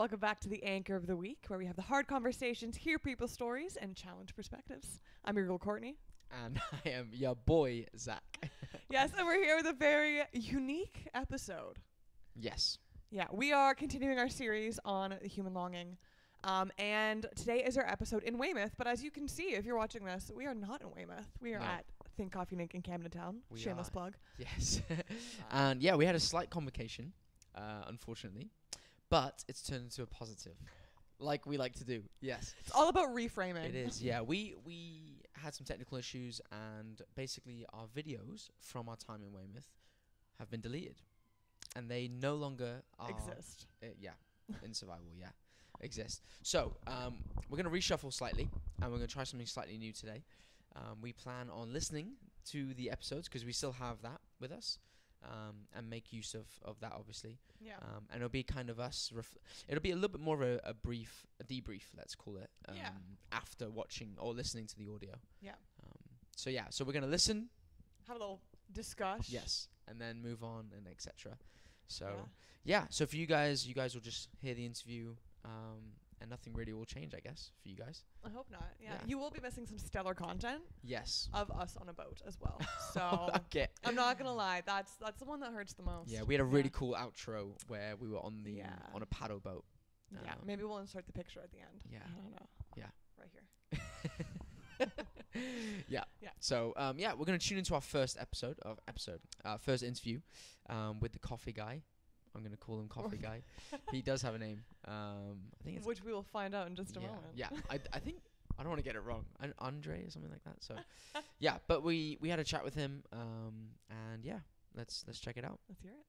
welcome back to the Anchor of the Week, where we have the hard conversations, hear people's stories, and challenge perspectives. I'm your girl, Courtney. And I am your boy, Zach. Yes, and we're here with a very unique episode. Yes. Yeah, we are continuing our series on the human longing. And today is our episode in Weymouth. But as you can see, if you're watching this, we are not in Weymouth. We are at Think Coffee Nick in Camden Town. Shameless plug. Yes. And yeah, we had a slight complication, unfortunately. But it's turned into a positive, like we like to do. Yes. It's all about reframing. It is, yeah. We had some technical issues, and basically our videos from our time in Weymouth have been deleted. And they no longer exist. In survival, exist. So we're going to reshuffle slightly, and we're going to try something slightly new today. We plan on listening to the episodes, because we still have that with us. And make use of that, obviously. Yeah. And it'll be kind of us. It'll be a little bit more of a debrief, let's call it. After watching or listening to the audio. Yeah. So we're gonna listen. Have a little discussion. Yes, and then move on and etc. So So for you guys will just hear the interview. And nothing really will change, I guess, for you guys. I hope not. Yeah. You will be missing some stellar content. Yes. Of us on a boat as well. So okay. I'm not gonna lie, that's the one that hurts the most. Yeah, we had a really cool outro where we were on the on a paddle boat. Yeah. Maybe we'll insert the picture at the end. Yeah. I don't know. Yeah. Right here. Yeah. So we're gonna tune into our first first interview, with the coffee guy. I'm going to call him Coffee Guy. He does have a name. I think it's which we will find out in just a moment. Yeah, I think, I don't want to get it wrong. Andre or something like that. So, but we had a chat with him. And let's check it out. Let's hear it.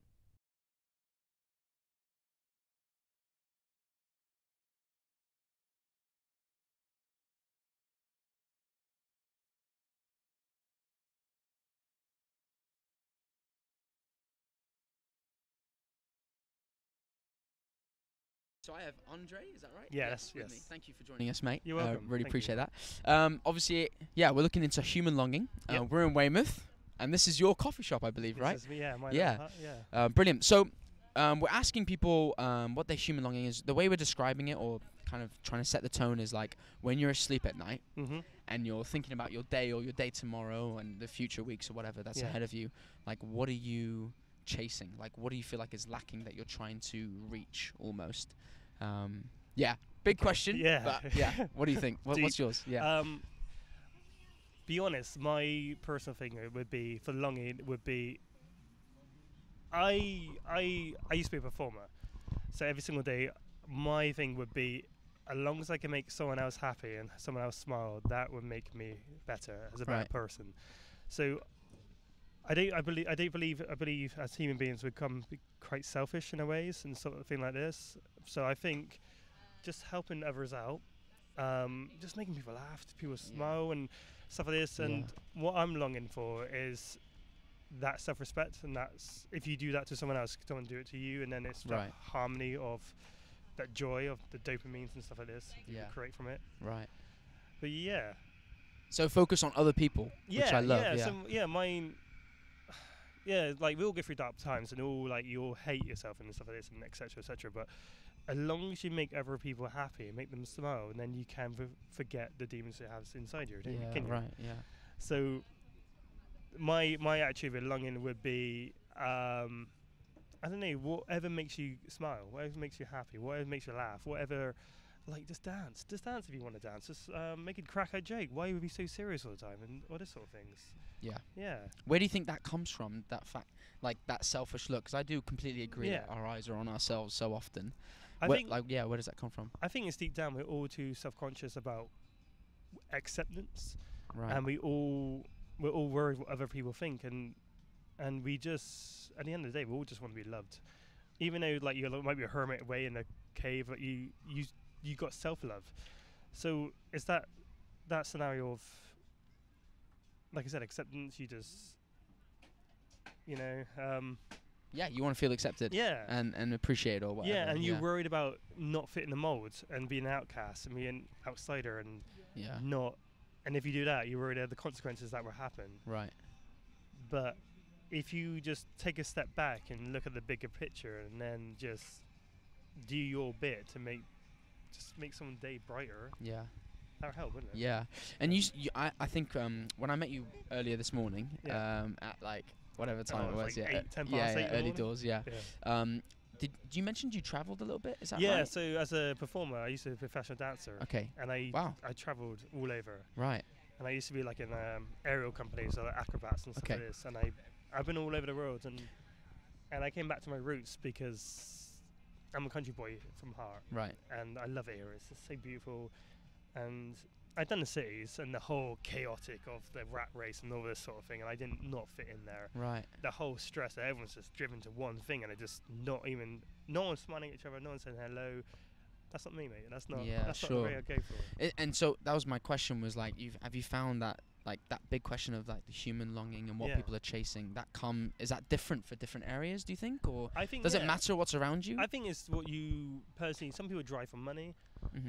So I have Andre, is that right? Yes. Thank you for joining us, mate. You're welcome. Really appreciate that. Obviously, we're looking into human longing. We're in Weymouth, and this is your coffee shop, I believe, right? This is, yeah. Brilliant. So we're asking people what their human longing is. The way we're describing it, or kind of trying to set the tone, is like when you're asleep at night and you're thinking about your day or your day tomorrow and the future weeks or whatever that's ahead of you. Like, what are you chasing? Like, what do you feel like is lacking that you're trying to reach almost? Big question. But what do you think? What's yours? Be honest, my personal thing would be for longing would be I used to be a performer, so every single day my thing would be, as long as I can make someone else happy and someone else smile, that would make me better as a better person. So I believe as human beings we become quite selfish in a ways and sort of thing like this. So I think just helping others out, just making people laugh, people smile and stuff like this. And what I'm longing for is that self-respect, and that's, if you do that to someone else, someone do it to you, and then it's that harmony of that joy of the dopamines and stuff like this you create from it. Right. But so focus on other people, which I love. Mine. Yeah, like we all go through dark times and all like you all hate yourself and stuff like this and etc. But as long as you make other people happy and make them smile, and then you can forget the demons you have inside you. Can you? Right. Yeah. So my attitude with longing would be I don't know, whatever makes you smile, whatever makes you happy, whatever makes you laugh, whatever. Like, just dance if you want to dance. Just make it crack a joke. Why would we be so serious all the time and all this sort of things? Yeah. Where do you think that comes from? That fact, like that selfish look? Because I do completely agree that our eyes are on ourselves so often. Where does that come from? I think it's deep down we're all too self-conscious about acceptance, and we're all worried what other people think, and we just, at the end of the day, we all just want to be loved. Even though like you might be a hermit away in a cave, but you got self-love. So it's that scenario of, like I said, acceptance. You just, you want to feel accepted. And appreciated or whatever. And you're worried about not fitting the mold and being an outcast and being an outsider and not. And if you do that, you're worried about the consequences that will happen. Right. But if you just take a step back and look at the bigger picture and then just do your bit to make someone's day brighter. Yeah. That would help, wouldn't it? Yeah. And I think when I met you earlier this morning, at like whatever time it was, like 8, 10 past 8 early doors, Did you mention you travelled a little bit? Is that right? Yeah, so as a performer, I used to be a professional dancer. Okay. And I travelled all over. Right. And I used to be like in aerial companies, so like acrobats and stuff like this. And I've been all over the world, and I came back to my roots because I'm a country boy from heart. Right. And I love it here. It's just so beautiful. And I'd done the cities and the whole chaotic of the rat race and all this sort of thing, and I did not fit in there. Right. The whole stress that everyone's just driven to one thing, and it just no one's smiling at each other, no one's saying hello. That's not me, mate. That's not not the way I go for it. And so that was my question, was like, have you found that, like, that big question of like the human longing and what people are chasing, is that different for different areas, do you think? Or does it matter what's around you? I think it's what you personally, some people drive for money.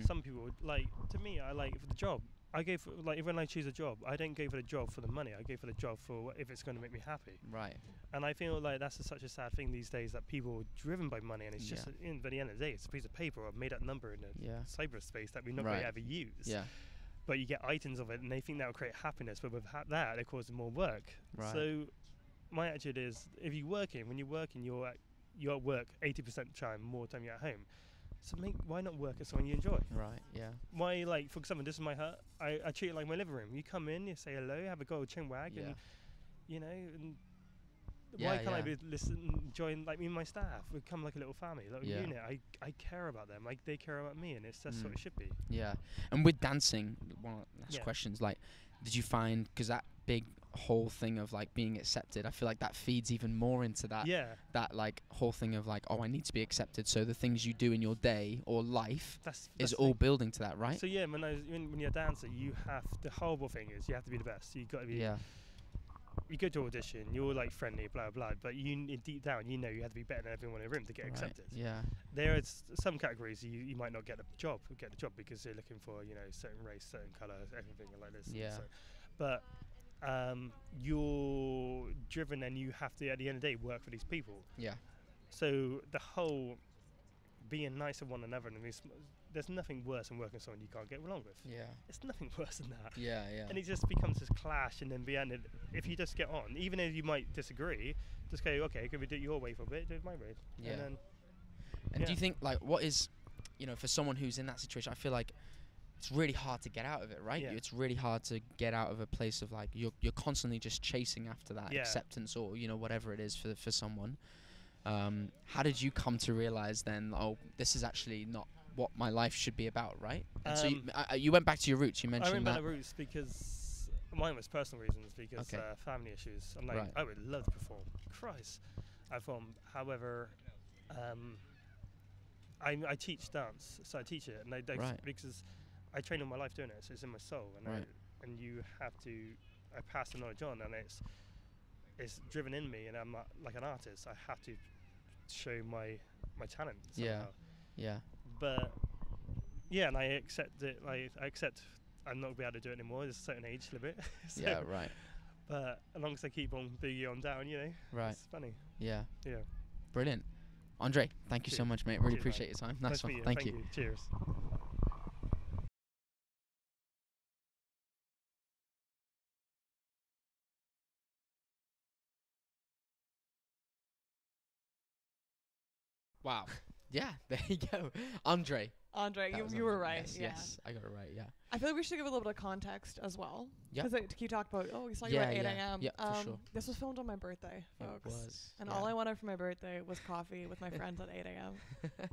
Some people like, to me, I like for the job. I go for, like, when I choose a job, I don't go for the job for the money. I go for the job for if it's going to make me happy. Right. And I feel like that's such a sad thing these days, that people are driven by money, and it's just, by the end of the day, it's a piece of paper or a made-up number in cyberspace that we're not going to ever use. Yeah. But you get items of it, and they think that will create happiness, but with that, it causes more work. Right. So my attitude is, if you're working, when you're working, you're at work 80% of the time, more time you're at home. So why not work at something you enjoy? Right, yeah. Why, like, for example, this is my hut. I treat it like my living room. You come in, you say hello, have a gold chin wag, and, you know, and why can't I be join, like, me and my staff? We come like a little family, like a unit. I care about them, like they care about me, and that's what it should be. Yeah. And with dancing, one of the last questions, like, did you find, because that big whole thing of like being accepted, I feel like that feeds even more into that that like whole thing of like, oh, I need to be accepted, so the things you do in your day or life is all building to that, right? So when you're a dancer, you have, the horrible thing is you have to be the best. You got to be you go to audition, you're like friendly, blah blah, but you deep down you know you have to be better than everyone in the room to get accepted. There is some categories you might not get the job because they're looking for, you know, certain race, certain colour, everything like this. So, but you're driven, and you have to, at the end of the day, work for these people. So the whole being nice to one another, and there's nothing worse than working with someone you can't get along with. It's nothing worse than that. And it just becomes this clash, and then beyond it, if you just get on, even if you might disagree, just go, okay, can we do it your way for a bit, do it my way. And do you think, like, what is, you know, for someone who's in that situation, I feel like it's really hard to get out of it, right? It's really hard to get out of a place of like you're constantly just chasing after that acceptance, or, you know, whatever it is for someone. How did you come to realize then, oh, this is actually not what my life should be about, right? And so you went back to your roots. You mentioned I went back to roots because mine was personal reasons, because family issues. I'm like, I would love to perform. Christ, I perform. However, I teach dance, so I teach it, and because I train all my life doing it, so it's in my soul, and you have to. I pass the knowledge on, and it's driven in me, and I'm like an artist. I have to show my talent somehow. But and I accept it. Like, I accept I'm not gonna be able to do it anymore. There's a certain age limit. But as long as I keep on being on down, you know, it's funny. Brilliant. Andre, thank you so much, mate. Really appreciate your time. Nice one. Thank you. Cheers. Wow. Yeah, there you go. Andre, you were right. Yes, I got it right, I feel like we should give a little bit of context as well. Because you talk about, we saw you at 8 a.m. Yeah, for sure. This was filmed on my birthday, folks. It was. And all I wanted for my birthday was coffee with my friends at 8 a.m.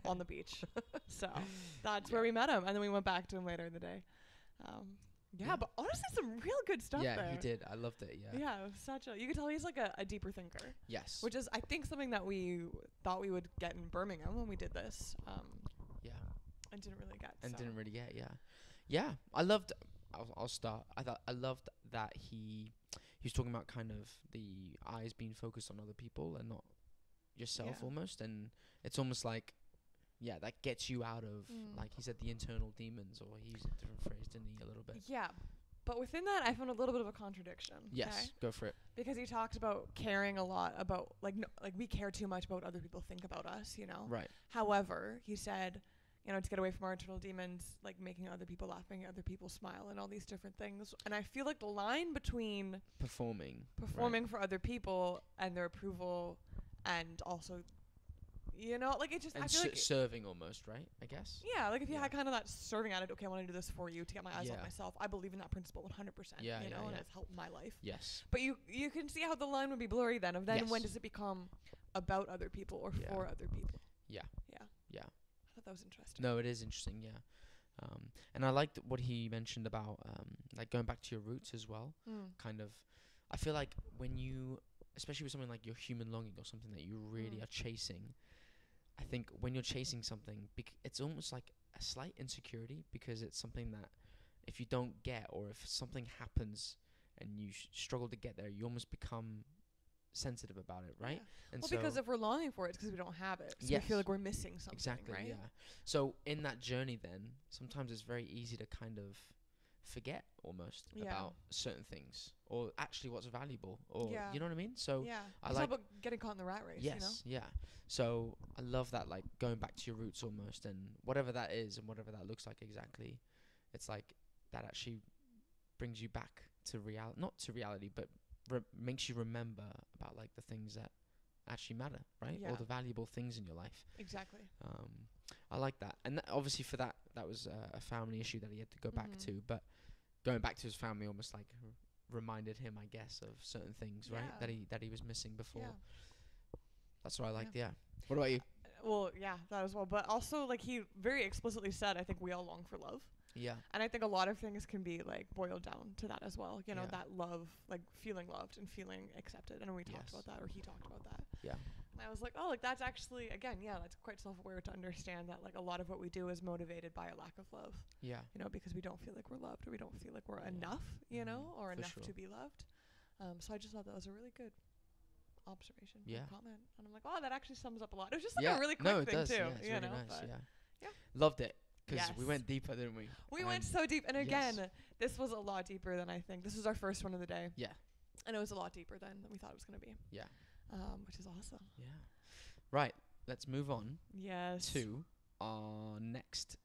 on the beach. So that's where we met him. And then we went back to him later in the day. But honestly, some real good stuff there. Yeah, he did. I loved it, Yeah, it was you could tell he's like a deeper thinker. Yes. Which is, I think, something that we thought we would get in Birmingham when we did this. And didn't really get. Yeah. I loved, I'll start. I loved that he was talking about kind of the eyes being focused on other people and not yourself almost. And it's almost like, that gets you out of, like he said, the internal demons, or he used a different phrase, didn't he, a little bit? Yeah, But within that, I found a little bit of a contradiction. Yes, go for it. Because he talked about caring a lot about, like, like we care too much about what other people think about us, you know? Right. However, he said, you know, to get away from our internal demons, like making other people laugh, making other people smile, and all these different things. And I feel like the line between performing right. for other people and their approval, and also, you know, like it just, and I feel like serving almost, right? I guess. Yeah, like if you had kind of that serving attitude, okay, I want to do this for you to get my eyes off myself. I believe in that principle 100%. You know, and it's helped my life. Yes. But you can see how the line would be blurry then. Of then when does it become about other people or for other people? Yeah. I thought that was interesting. No, it is interesting. Yeah. And I liked what he mentioned about like going back to your roots as well. Kind of, I feel like when you, especially with something like your human longing or something that you really are chasing, I think when you're chasing something, it's almost like a slight insecurity, because it's something that if you don't get, or if something happens and you struggle to get there, you almost become sensitive about it, right? Yeah. And because if we're longing for it, it's because we don't have it. So we feel like we're missing something. Exactly, right? Yeah. So in that journey then, sometimes it's very easy to kind of forget almost about certain things, or actually what's valuable, or you know what I mean? So I like about getting caught in the rat race. Yes, you know? So I love that, like going back to your roots almost, and whatever that is and whatever that looks like exactly, it's like that actually brings you back to reality, not to reality, but makes you remember about like the things that actually matter, right? All the valuable things in your life. Exactly. I like that, and obviously for that was a family issue that he had to go back to, but going back to his family almost like reminded him, I guess, of certain things, right? That he was missing before. That's what I liked. Yeah. What about you? Well, that as well, but also like he very explicitly said, I think we all long for love. Yeah. And I think a lot of things can be like boiled down to that as well. You know, that love, like feeling loved and feeling accepted. And we talked about that, or he talked about that. Yeah. And I was like, oh, like that's actually, again, that's quite self-aware to understand that like a lot of what we do is motivated by a lack of love. Yeah. You know, because we don't feel like we're loved, or we don't feel like we're enough, you know, or enough to be loved. So I just thought that was a really good observation, comment. And I'm like, oh, that actually sums up a lot. It was just like a really quick thing too. It's really nice. Yeah. Loved it. Because we went deeper, didn't we? We went so deep. And again, this was a lot deeper than I think. This was our first one of the day. Yeah. And it was a lot deeper than we thought it was going to be. Yeah. Which is awesome. Yeah. Right. Let's move on. Yes. To our next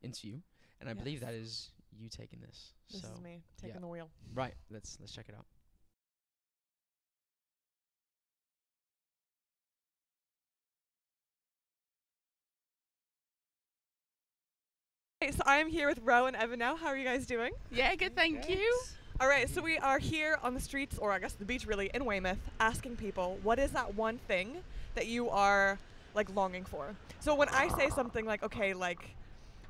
interview. And I believe that is you taking this. This is me taking the wheel. Right. Let's check it out. So I'm here with Rowan Evans now. How are you guys doing? Yeah, good, thank you. All right, so we are here on the streets, or I guess the beach really, in Weymouth, asking people, what is that one thing that you are like longing for? So when I say something like, okay, like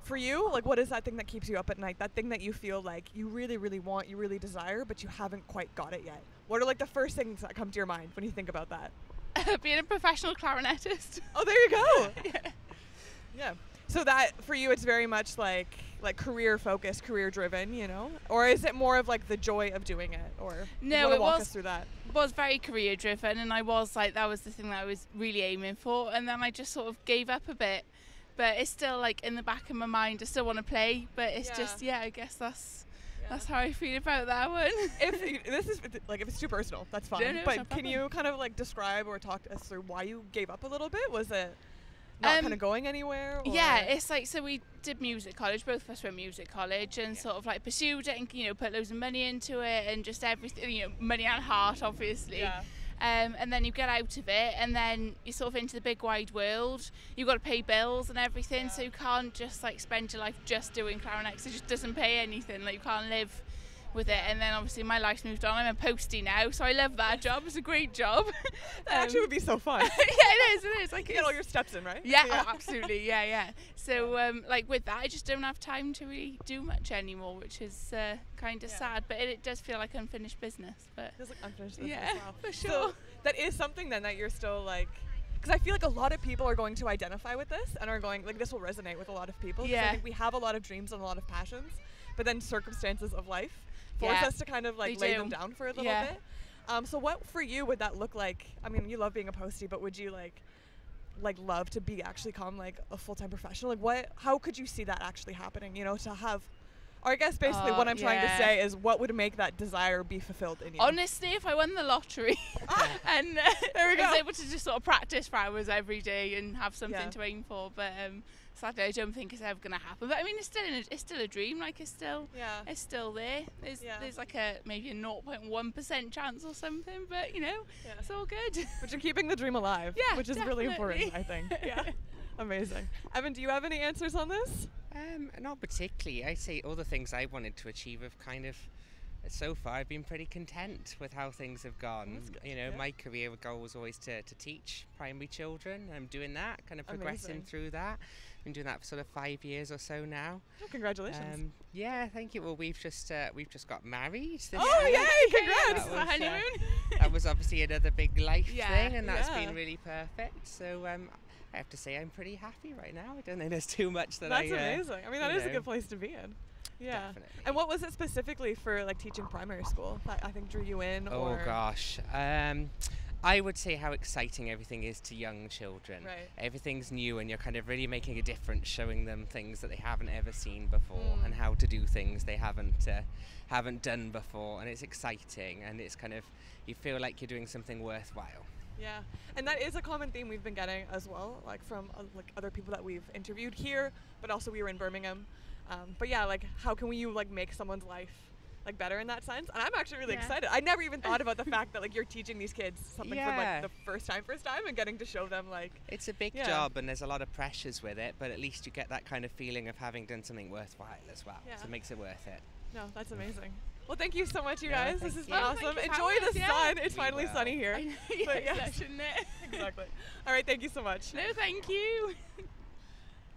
for you, like what is that thing that keeps you up at night? That thing that you feel like you really, really want, you really desire, but you haven't quite got it yet? What are like the first things that come to your mind when you think about that? Being a professional clarinetist. Oh, there you go. Yeah. So that for you, it's very much like career focused, career driven, you know, or is it more of like the joy of doing it? Or no, it walk us through that. Was very career driven, and I was like that was the thing that I was really aiming for, and then I just sort of gave up a bit. But it's still like in the back of my mind. I still want to play, but it's just I guess that's how I feel about that one. If this is like if it's too personal, that's fine. No, but can you kind of like describe or talk us through why you gave up a little bit? Was it not kind of going anywhere? Or? Yeah, it's like, so we did music college, both of us went music college, and sort of like pursued it and, you know, put loads of money into it and just everything, you know, money and heart, obviously. Yeah. And then you get out of it, and then you're sort of into the big wide world. You've got to pay bills and everything, so you can't just like spend your life just doing clarinet, 'cause it just doesn't pay anything. Like you can't live with it. And then obviously my life's moved on. I'm a Posty now, so I love that job. It's a great job. That actually would be so fun. Yeah, it is. Like you get all your steps in, right? Yeah, oh, absolutely. Yeah. So like with that, I just don't have time to really do much anymore, which is kind of sad. But it does feel like unfinished business. But it feels like unfinished business. Yeah, wow. for sure. So that is something then that you're still like, because I feel like a lot of people are going to identify with this and are going like, this will resonate with a lot of people. Yeah. I think we have a lot of dreams and a lot of passions, but then circumstances of life force us to kind of like lay them down for a little bit. So what for you would that look like? I mean, you love being a Posty, but would you like love to actually become like a full-time professional? Like how could you see that actually happening? You know, to have Or I guess basically what I'm trying to say is what would make that desire be fulfilled in you? Honestly, if I won the lottery and there we go. I was able to just sort of practice for hours every day and have something to aim for, but sadly I don't think it's ever going to happen. But I mean, it's still a dream. Like it's still there. There's like maybe a 0.1% chance or something, but it's all good. But you're keeping the dream alive, which is really important, I think. Yeah. Amazing. Evan, do you have any answers on this? Not particularly. I'd say all the things I wanted to achieve have kind of, so far, I've been pretty content with how things have gone. My career goal was always to teach primary children. I'm doing that, kind of progressing through that. Been doing that for sort of 5 years or so now. Oh, congratulations. Yeah, thank you. Well, we've just got married. Oh, yay! Congrats! That was, honeymoon. That was obviously another big life thing, and that's been really perfect. So I have to say I'm pretty happy right now. I don't think there's too much that That's amazing. I mean, that is a good place to be in. Yeah. Definitely. And what was it specifically for like teaching primary school that I think drew you in? Oh gosh. I would say how exciting everything is to young children. Right. Everything's new and you're kind of really making a difference, showing them things that they haven't ever seen before and how to do things they haven't done before, and it's exciting and it's kind of, you feel like you're doing something worthwhile. Yeah, and that is a common theme we've been getting as well, like from like other people that we've interviewed here, but also we were in Birmingham. But yeah, like how can we like make someone's life like better in that sense? And I'm actually really excited. I never even thought about the fact that like you're teaching these kids something for like the first time and getting to show them like it's a big job and there's a lot of pressures with it, but at least you get that kind of feeling of having done something worthwhile as well. So it makes it worth it. No, that's amazing. Well, thank you so much, you guys. This has been awesome. Thank Enjoy the sun. It's finally sunny here. But shouldn't it? Exactly. All right, thank you so much. No, thank you.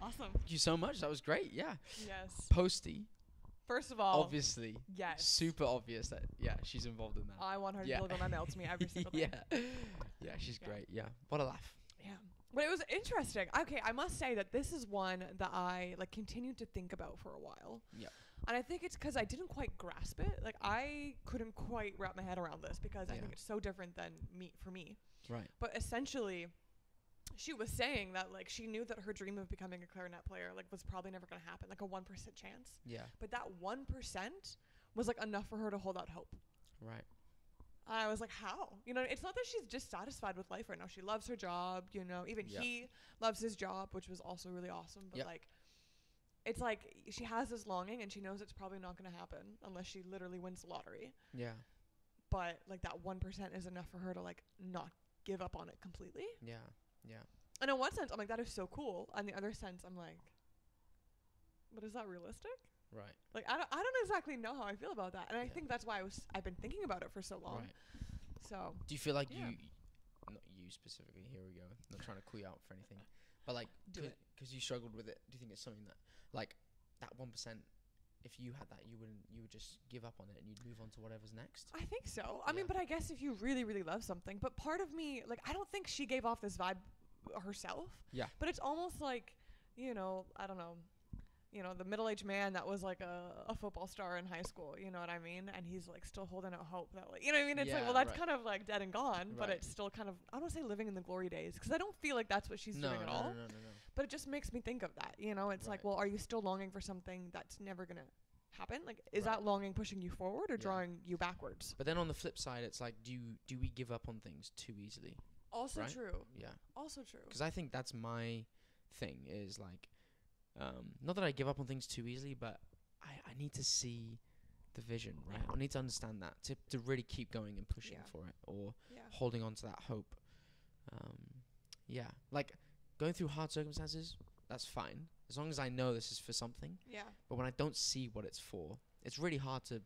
Awesome. Thank you so much. That was great. Yeah. Yes. Posty. First of all, obviously. Yes. Super obvious that she's involved in that. I want her to deliver my mail to me every single day. Yeah, she's great. Yeah. What a laugh. Yeah. But it was interesting. Okay, I must say that this is one that I like continued to think about for a while. Yeah. And I think it's because I didn't quite grasp it. Like I couldn't quite wrap my head around this because I think it's so different than for me. Right. But essentially, she was saying that like she knew that her dream of becoming a clarinet player like was probably never going to happen, like a 1% chance. Yeah. But that 1% was like enough for her to hold out hope. Right. I was like, how? It's not that she's dissatisfied with life right now. She loves her job, even he loves his job, which was also really awesome. But like, it's like she has this longing and she knows it's probably not going to happen unless she literally wins the lottery. Yeah. But like that 1% is enough for her to like not give up on it completely. Yeah. Yeah. And in one sense, I'm like, that is so cool. On the other sense, I'm like, but is that realistic? Right. Like, I don't exactly know how I feel about that. And I think that's why I've been thinking about it for so long. Right. So. Do you feel like not you specifically, here we go, not trying to call you out for anything, but like, because you struggled with it, do you think it's something that, like, that 1%, if you had that, you would just give up on it and you'd move on to whatever's next? I think so. I mean, but I guess if you really, really love something, but part of me, like, I don't think she gave off this vibe herself. Yeah. But it's almost like, I don't know, the middle-aged man that was like a football star in high school, you know what I mean? And he's like still holding out hope that like, you know what I mean? It's like, well, that's kind of like dead and gone, but it's still kind of, I don't want to say living in the glory days, because I don't feel like that's what she's doing at all. No. But it just makes me think of that, it's like, well, are you still longing for something that's never going to happen? Like, is that longing pushing you forward or drawing you backwards? But then on the flip side, it's like, do we give up on things too easily? Also true. Yeah. Also true. Because I think that's my thing is like, not that I give up on things too easily, but I need to see the vision, right? I need to understand that to really keep going and pushing for it or holding on to that hope. Like going through hard circumstances, that's fine. As long as I know this is for something. Yeah. But when I don't see what it's for, it's really hard to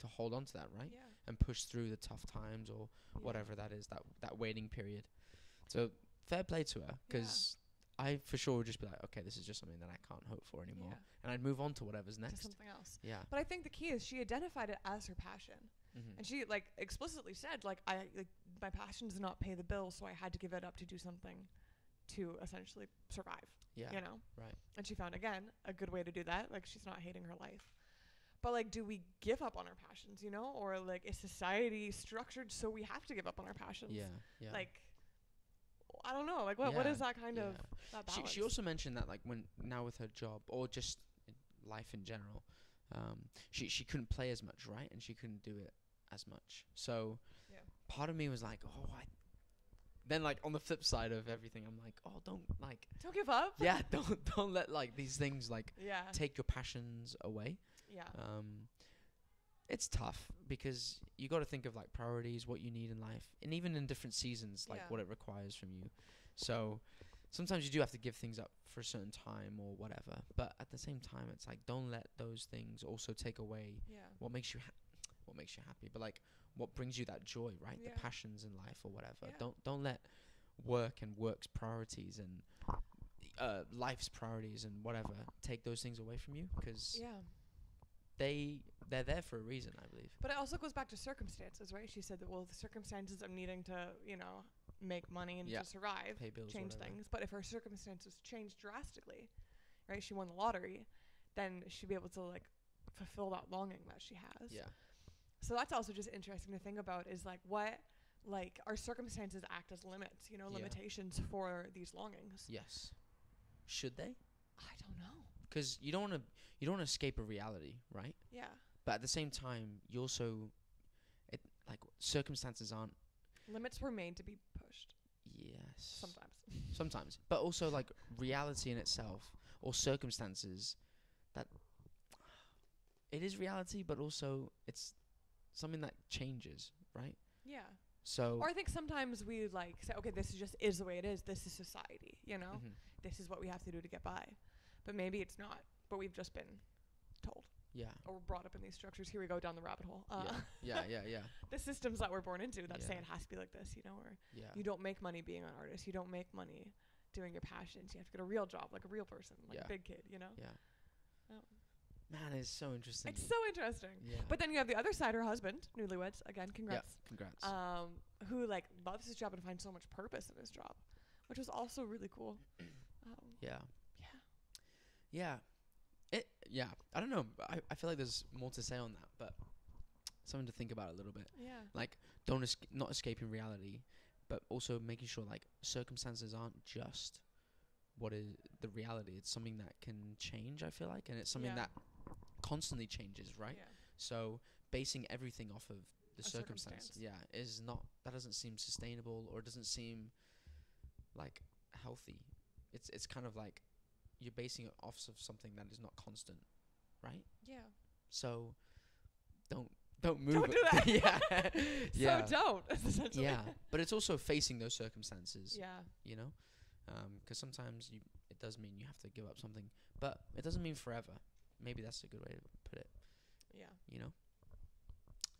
hold on to that, right? Yeah. And push through the tough times or whatever that is, that waiting period. So fair play to her, because I for sure would just be like, okay, this is just something that I can't hope for anymore. And I'd move on to whatever's next. To something else. Yeah. But I think the key is she identified it as her passion. Mm-hmm. And she like explicitly said, like, my passion does not pay the bills, so I had to give it up to do something to essentially survive. Yeah. Right. And she found, again, a good way to do that. Like, she's not hating her life. But, like, do we give up on our passions, Or, like, is society structured so we have to give up on our passions? Yeah. Like, I don't know. Like, what is that kind of that balance? She also mentioned that, like, now with her job or just life in general, she couldn't play as much, right? And she couldn't do it as much. So part of me was like, oh, then like on the flip side of everything, I'm like, oh, don't give up. Yeah, don't let like these things like take your passions away. Yeah. It's tough because you got to think of like priorities, what you need in life, and even in different seasons, like what it requires from you. So sometimes you do have to give things up for a certain time or whatever. But at the same time, it's like, don't let those things also take away what makes you happy. But like, what brings you that joy, right? The passions in life or whatever. Don't let work and work's priorities and life's priorities and whatever take those things away from you, because they're there for a reason, I believe. But it also goes back to circumstances, right? She said that, well, the circumstances of needing to, make money and to survive, pay bills, change things. But if her circumstances change drastically, right? She won the lottery, then she'd be able to like fulfill that longing that she has. Yeah. So that's also just interesting to think about, is like what, like, our circumstances act as limits, limitations for these longings. Yes. Should they? I don't know. Because you don't want to escape a reality, right? Yeah. But at the same time, you also, circumstances aren't. Limits were made to be pushed. Yes. Sometimes. But also like reality in itself, or circumstances, that it is reality, but also it's something that changes, right? Yeah. So. Or I think sometimes we like say, okay, this is the way it is. This is society, Mm-hmm. This is what we have to do to get by. But maybe it's not. But we've just been told. Yeah. Or we're brought up in these structures. Here we go down the rabbit hole. Yeah. The systems that we're born into that say it has to be like this, or you don't make money being an artist. You don't make money doing your passions. You have to get a real job, like a real person, like a big kid, Yeah. Oh. Man, it's so interesting. It's so interesting. Yeah. But then you have the other side, her husband, newlyweds, again, congrats. Yeah, congrats. Who like loves his job and finds so much purpose in his job, which was also really cool. Yeah. I don't know. I feel like there's more to say on that, but something to think about a little bit. Yeah. Like, not escaping reality, but also making sure like circumstances aren't just what is the reality. It's something that can change, I feel like, and it's something that constantly changes, right? Yeah. So basing everything off of the circumstance, that doesn't seem sustainable, or it doesn't seem like healthy. It's kind of like you're basing it off of something that is not constant, right? Yeah. So don't move. Don't do that. Yeah. So don't. Essentially. Yeah, but it's also facing those circumstances. Yeah. Because sometimes it does mean you have to give up something, but it doesn't mean forever. Maybe that's a good way to put it. Yeah.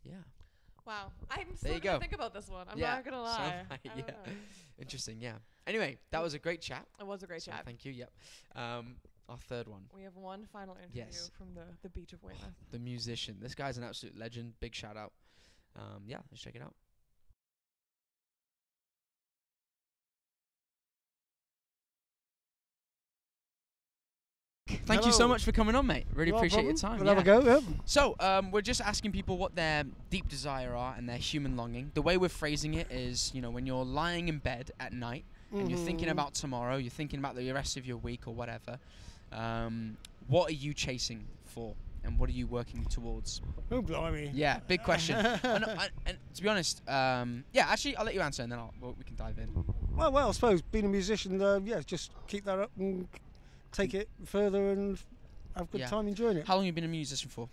Yeah. Wow. I'm still going to think about this one. I'm not going to lie. So Interesting, yeah. Anyway, that was a great chat. It was a great chat. Thank you, yep. Our third one. We have one final interview from the beach of Weymouth. The musician. This guy's an absolute legend. Big shout out. Let's check it out. Thank you so much for coming on, mate. Really appreciate your time. We'll have a go, yeah. So, we're just asking people what their deep desire are and their human longing. The way we're phrasing it is, when you're lying in bed at night and you're thinking about tomorrow, you're thinking about the rest of your week or whatever, what are you chasing for? And what are you working towards? Oh, blimey. Yeah, big question. and to be honest, actually, I'll let you answer and then we can dive in. Well, I suppose being a musician, just keep that up and take it further and have a good time enjoying it. How long have you been a musician for?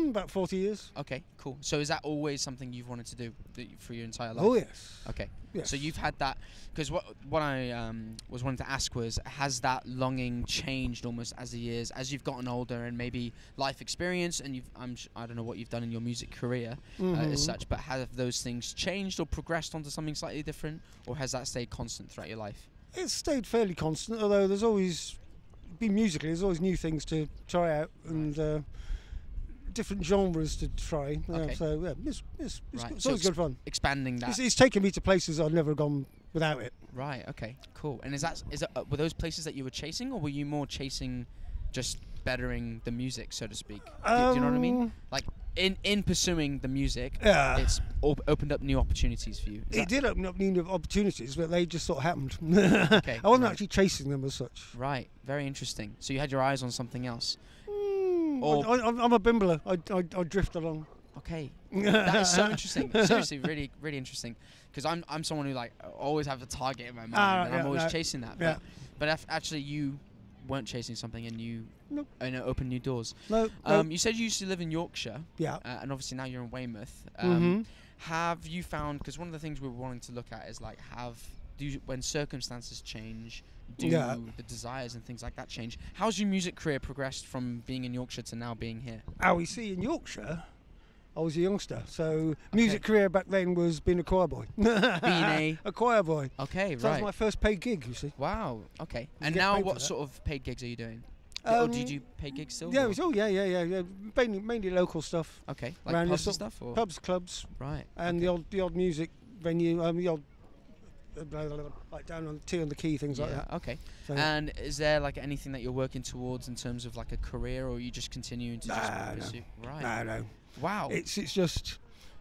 About 40 years. Okay, cool. So is that always something you've wanted to do for your entire life? Oh, yes. Okay. Yes. So you've had that, because what I was wanting to ask was, has that longing changed almost as the years, as you've gotten older and maybe life experience, and I don't know what you've done in your music career as such, but have those things changed or progressed onto something slightly different, or has that stayed constant throughout your life? It's stayed fairly constant, although there's always new things to try out and different genres to try. Okay. So it's always good fun. Expanding that. It's taken me to places I've never gone without it. Right. Okay. Cool. And is it were those places that you were chasing, or were you more chasing just bettering the music, so to speak? Do you know what I mean? Like in pursuing the music, it's opened up new opportunities for you. It did open up new opportunities, but they just sort of happened. Okay. I wasn't actually chasing them as such. Right. Very interesting. So you had your eyes on something else. I'm a bimbler. I drift along. Okay, that is so interesting. Seriously, really, really interesting. Because I'm someone who like always have a target in my mind, and I'm always chasing that. But actually, you weren't chasing something, and you opened new doors. No. You said you used to live in Yorkshire. Yeah. And obviously now you're in Weymouth. Have you found? Because one of the things we're wanting to look at is like, when circumstances change, do the desires and things like that change? How's your music career progressed from being in Yorkshire to now being here? In Yorkshire, I was a youngster, so music career back then was being a choir boy. Being a choir boy. Okay, so that was my first paid gig, you see. Wow. Okay. And now, what sort of paid gigs are you doing? Or do you do paid gigs still? Yeah. Mainly local stuff. Okay. Like pubs and stuff? Or? Pubs, clubs. Right. And the odd music venue. The odd like down on Tea on the Quay, things like that. Okay. So and is there like anything that you're working towards in terms of like a career, or are you just continuing to just pursue? Right. No. Wow. It's just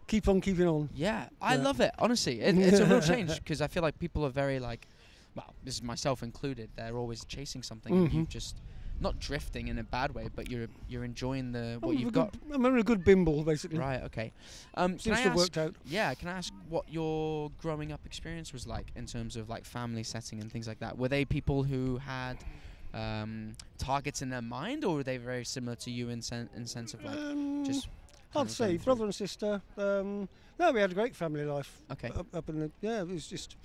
keep on keeping on. Yeah, I love it. Honestly, it's a real change, because I feel like people are very like, well, this is myself included. They're always chasing something. And you just not drifting in a bad way, but you're enjoying what you've got. I'm having a good bimble, basically. Right. Okay. Seems to have worked out. Yeah. Can I ask what your growing up experience was like in terms of like family setting and things like that? Were they people who had targets in their mind, or were they very similar to you in sense of like just? I'd say brother and sister. No, we had a great family life. Okay. Up in it was just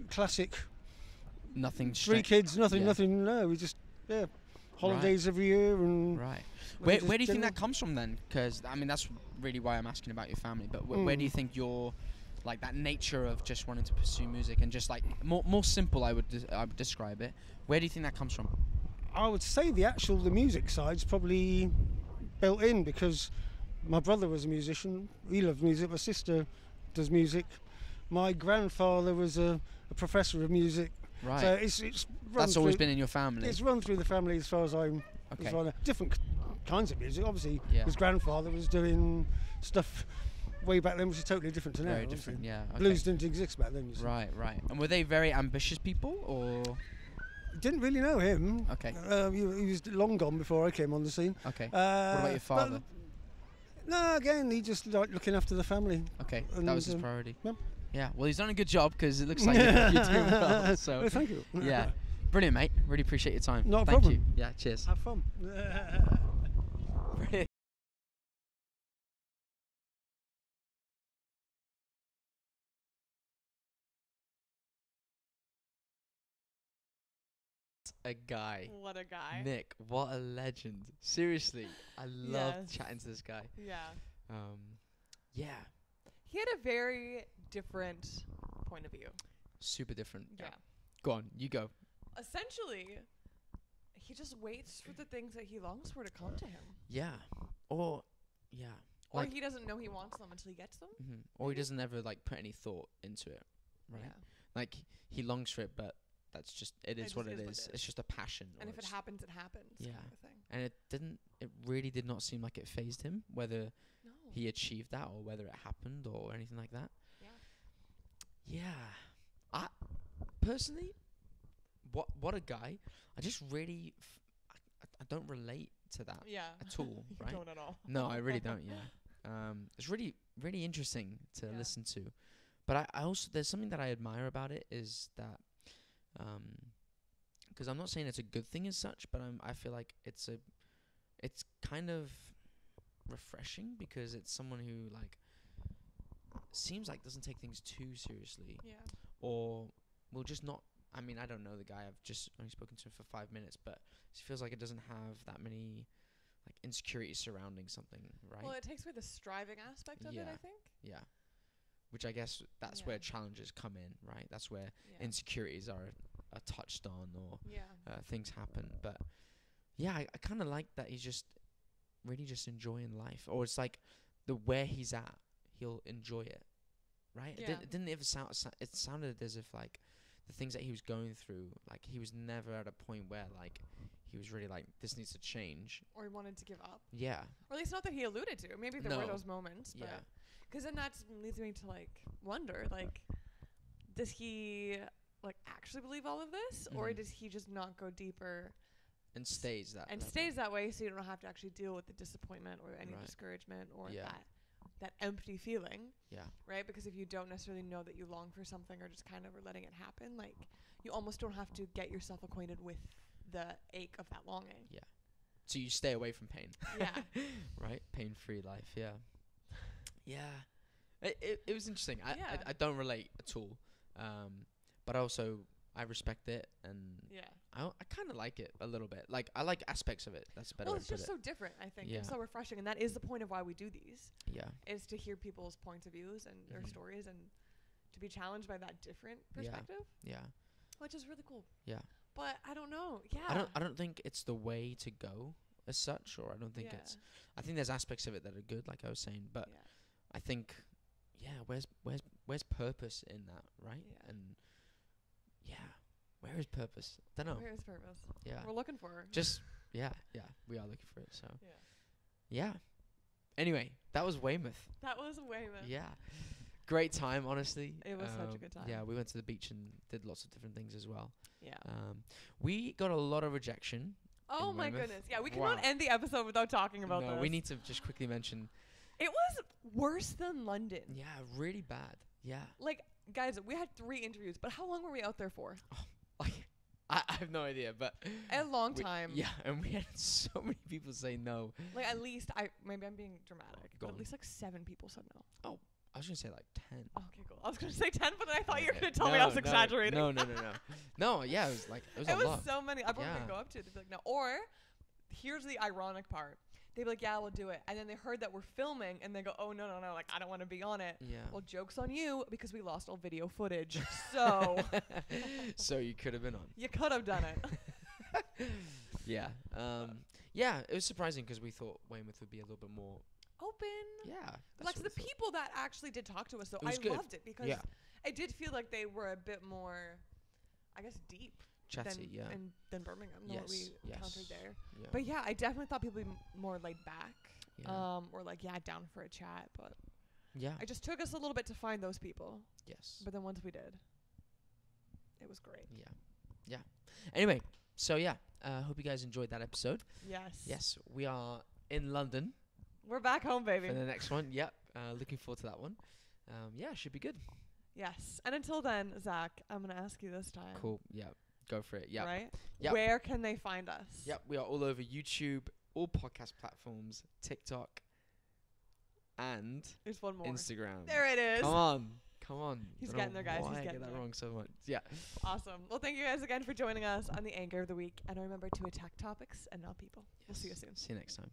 classic. Nothing. Three kids, nothing. No, we just holidays every year and. Right. Where do you think that comes from then? Because I mean that's really why I'm asking about your family. But where do you think your like that nature of just wanting to pursue music and just like more simple I would describe it. Where do you think that comes from? I would say the music side's probably built in, because my brother was a musician. He loved music. My sister does music. My grandfather was a professor of music. Right. So it's that's always been in your family. It's run through the family as far as I'm. Okay. As far as different kinds of music. Obviously, his grandfather was doing stuff way back then, which is totally different to now. Very different. Yeah. Okay. Blues didn't exist back then. You see. Right. And were they very ambitious people, or? Didn't really know him. Okay. He was long gone before I came on the scene. Okay. What about your father? No, again, he just liked looking after the family. Okay, that was his priority. Yeah. Yeah, well, he's done a good job, because it looks like you're doing well. So. Well, thank you. Yeah, brilliant, mate. Really appreciate your time. Not a Thank problem. you. Yeah, cheers. Have fun. A guy. What a guy. Nick, what a legend. Seriously, I love chatting to this guy. Yeah. Yeah. He had a very different point of view. Super different. Yeah. Go on, you go. Essentially, he just waits for the things that he longs for to come to him. Yeah. Or like he doesn't know he wants them until he gets them. Mm-hmm. Or he doesn't ever like put any thought into it. Right. Yeah. Like he longs for it, but that's just it is what it is. It's just a passion. And if it happens, it happens. Yeah. Kind of thing. And it really did not seem like it fazed him, whether he achieved that or whether it happened or anything like that. Yeah. I personally, what a guy. I just really I don't relate to that at all, right? You don't at all. No, I really don't, it's really, really interesting to listen to. But I also, there's something that I admire about it is that, because I'm not saying it's a good thing as such, but I feel like it's kind of refreshing, because it's someone who like seems like doesn't take things too seriously, or will just not. I mean, I don't know the guy. I've just only spoken to him for 5 minutes, but it feels like it doesn't have that many like insecurities surrounding something, right? Well, it takes away the striving aspect of it, I think. Yeah. Which I guess that's where challenges come in, right? That's where insecurities are touched on, or things happen. But yeah, I kind of like that he's just really just enjoying life, or it's like where he's at, he'll enjoy it, right? Yeah. It didn't ever sound. It sounded as if like the things that he was going through, like he was never at a point where like he was really like, this needs to change, or he wanted to give up. Yeah. Or at least not that he alluded to. Maybe there were those moments. But because then that leads me to like wonder, like, does he like actually believe all of this, or does he just not go deeper And stays that. And level. stays that way, so you don't have to actually deal with the disappointment or any Right. discouragement or Yeah. that empty feeling. Yeah. Right? Because if you don't necessarily know that you long for something or just kind of are letting it happen, like you almost don't have to get yourself acquainted with the ache of that longing. Yeah. So you stay away from pain. Yeah. Right? Pain-free life. Yeah. Yeah. It was interesting. Yeah. I don't relate at all. But also I respect it, and Yeah. I kind of like it a little bit. Like I like aspects of it. That's a better Well, way it's to put just it. so different, I think, Yeah. and so refreshing, and that is the point of why we do these, Yeah. is to hear people's points of views and their Mhm. stories and to be challenged by that different Yeah. perspective, Yeah. which is really cool. Yeah. But I don't know. Yeah. I don't think it's the way to go as such, or I don't think Yeah. it's. I think there's aspects of it that are good, like I was saying, but Yeah. I think, yeah, where's purpose in that, right? Yeah. And yeah, where is purpose? Don't know. Where is purpose? Yeah, We're looking for her. just yeah, we are looking for it. So Yeah. yeah. Anyway, that was Weymouth. That was Weymouth. Yeah, great time, honestly. It was such a good time. Yeah, we went to the beach and did lots of different things as well. Yeah. We got a lot of rejection. Oh in my Weymouth. goodness. Yeah, we Wow. cannot end the episode without talking about No, this. we need to just quickly mention. It was worse than London. Yeah, really bad. Yeah. Like, guys, we had 3 interviews, but how long were we out there for? Like, I have no idea, but A long we- time. Yeah, and we had so many people say no. Like, at least, maybe I'm being dramatic, Go but at on. least like 7 people said no. I was gonna say like 10. Oh, okay, cool. I was going to say 10, but then I thought you were Okay. going to tell me I was No, exaggerating. No. No, yeah, it was like it was It a was lot. so many. Everyone Yeah. can go up to it. They'd be like, no. Or, here's the ironic part. They'd be like, yeah, we'll do it. And then they heard that we're filming, and they go, oh, no. Like, I don't want to be on it. Yeah. Well, joke's on you, because we lost all video footage. So, So you could have been on. you could have done it. Yeah. Yeah, it was surprising because we thought Weymouth would be a little bit more. Open. Yeah. that's Like, what the we thought. people that actually did talk to us, though, It was I good. loved it, because Yeah. I did feel like they were a bit more, I guess, deep Chatty. than, Yeah. than Birmingham, than what we Yes, yes. encountered there. Yeah. But yeah, I definitely thought people would be more laid back. Yeah. Or like, yeah, down for a chat. But Yeah. it just took us a little bit to find those people. Yes. But then once we did, it was great. Yeah. Anyway, so yeah, hope you guys enjoyed that episode. Yes. Yes, we are in London We're back home, baby. for the next one. Yep. Looking forward to that one. Yeah, should be good. Yes. And until then, Zach, I'm going to ask you this time. Cool. Yeah. Go for it. Yeah. Right? Yep. Where can they find us? Yep. We are all over YouTube, all podcast platforms, TikTok, and There's one more. Instagram. There it is. Come on. He's Don't getting know there, guys. Why He's I getting get that there. wrong so much. Yeah. Awesome. Well, thank you guys again for joining us on the Anger of the Week. And remember to attack topics and not people. We'll see you soon. See you next time.